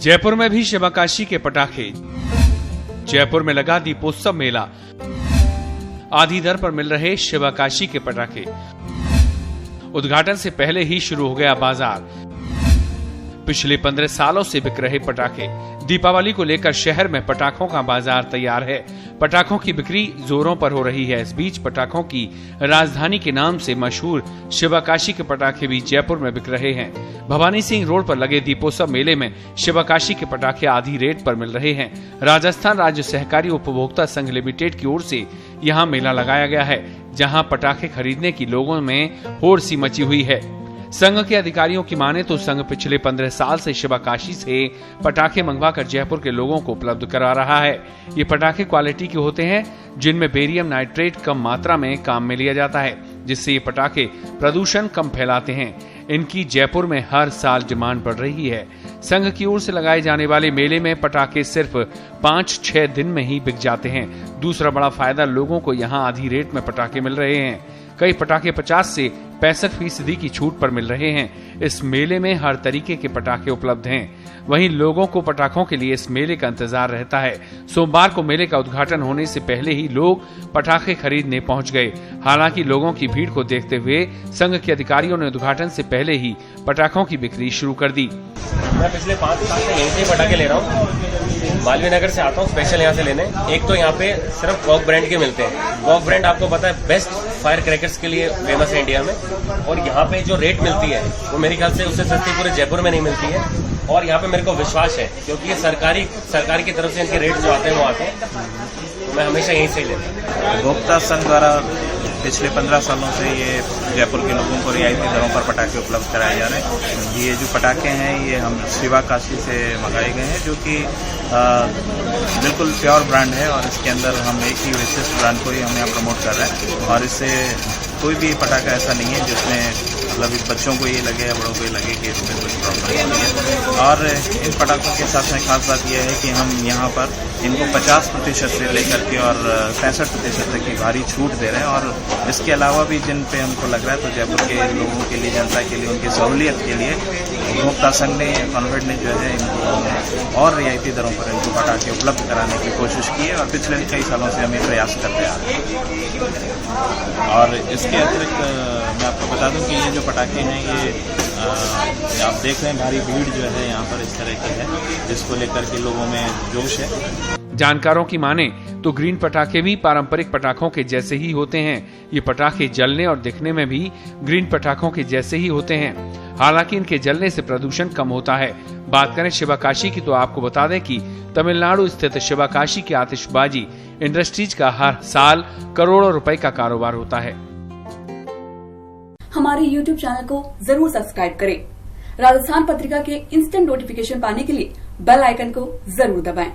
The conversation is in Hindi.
जयपुर में भी शिवकाशी के पटाखे। जयपुर में लगा दीपोत्सव मेला। आधी दर पर मिल रहे शिवकाशी के पटाखे। उद्घाटन से पहले ही शुरू हो गया बाजार। पिछले 15 सालों से बिक रहे पटाखे। दीपावली को लेकर शहर में पटाखों का बाजार तैयार है। पटाखों की बिक्री जोरों पर हो रही है। इस बीच पटाखों की राजधानी के नाम से मशहूर शिवकाशी के पटाखे भी जयपुर में बिक रहे हैं। भवानी सिंह रोड पर लगे दीपोत्सव मेले में शिवकाशी के पटाखे आधी रेट पर मिल रहे हैं। राजस्थान राज्य सहकारी उपभोक्ता संघ लिमिटेड की ओर से यहाँ मेला लगाया गया है, जहाँ पटाखे खरीदने की लोगों में होड़ सी मची हुई है। संघ के अधिकारियों की माने तो संघ पिछले 15 साल से शिवकाशी से पटाखे मंगवाकर जयपुर के लोगों को उपलब्ध करा रहा है। ये पटाखे क्वालिटी के होते हैं, जिनमें बेरियम नाइट्रेट कम मात्रा में काम में लिया जाता है, जिससे ये पटाखे प्रदूषण कम फैलाते हैं। इनकी जयपुर में हर साल डिमांड बढ़ रही है। संघ की ओर से लगाए जाने वाले मेले में पटाखे सिर्फ 5-6 दिन में ही बिक जाते हैं। दूसरा बड़ा फायदा, लोगों को यहाँ आधी रेट में पटाखे मिल रहे हैं। कई पटाखे 50 से 65% की छूट पर मिल रहे हैं। इस मेले में हर तरीके के पटाखे उपलब्ध हैं। वहीं लोगों को पटाखों के लिए इस मेले का इंतजार रहता है। सोमवार को मेले का उद्घाटन होने से पहले ही लोग पटाखे खरीदने पहुंच गए। हालांकि लोगों की भीड़ को देखते हुए संघ के अधिकारियों ने उद्घाटन से पहले ही पटाखों की बिक्री शुरू कर दी। मैं पिछले 5 साल से यहीं से पटाखे ले रहा हूँ। मालवीय नगर से आता हूँ स्पेशल यहाँ से लेने। एक तो यहाँ पे सिर्फ वॉक ब्रांड के मिलते हैं। वॉक ब्रांड आपको पता है बेस्ट फायर क्रैकर्स के लिए फेमस है इंडिया में। और यहाँ पे जो रेट मिलती है वो मेरे ख्याल से उससे सस्ती पूरे जयपुर में नहीं मिलती है। और यहाँ पे मेरे को विश्वास है, क्योंकि ये सरकार की तरफ से इनके रेट जो आते हैं वो आते हैं, तो मैं हमेशा यहीं से ही लेता हूँ। उपभोक्ता संघ द्वारा पिछले 15 सालों से ये जयपुर के लोगों को रियायती दरों पर पटाखे उपलब्ध कराए जा रहे हैं। ये जो पटाखे हैं ये हम शिवकाशी से मंगाए गए हैं, जो कि बिल्कुल प्योर ब्रांड है। और इसके अंदर हम एक ही विशिष्ट ब्रांड को ही हम यहाँ प्रमोट कर रहे हैं। और इससे कोई भी पटाखा ऐसा नहीं है जिसमें मतलब बच्चों को ये लगे या बड़ों को ये लगे कि इसमें कोई प्रॉब्लम नहीं है। और इन पटाखों के साथ में खास बात यह है कि हम यहाँ पर इनको 50% से लेकर के और 65% तक की भारी छूट दे रहे हैं। और इसके अलावा भी जिन पे हमको लग रहा है, तो जयपुर के लोगों के लिए, जनता के लिए, उनकी सहूलियत के लिए उपभोक्ता संघ ने, कॉन्वेड ने जो है इनको और रियायती दरों पर इनको पटाखे उपलब्ध कराने की कोशिश की है। और पिछले कई सालों से हम ये प्रयास करते आ रहे हैं। और इसके अतिरिक्त मैं आपको बता दूं कि ये जो पटाखे हैं ये आप देख रहे हैं भारी भीड़ जो है यहाँ पर इस तरह की है, जिसको लेकर के लोगों में जोश है। जानकारों की माने तो ग्रीन पटाखे भी पारंपरिक पटाखों के जैसे ही होते हैं। ये पटाखे जलने और दिखने में भी ग्रीन पटाखों के जैसे ही होते हैं। हालांकि इनके जलने से प्रदूषण कम होता है। बात करें शिवकाशी की तो आपको बता दें कि तमिलनाडु स्थित शिवकाशी की आतिशबाजी इंडस्ट्रीज का हर साल करोड़ों रुपए का कारोबार होता है। हमारे YouTube चैनल को जरूर सब्सक्राइब करें। राजस्थान पत्रिका के इंस्टेंट नोटिफिकेशन पाने के लिए बेल आइकन को जरूर दबाएं।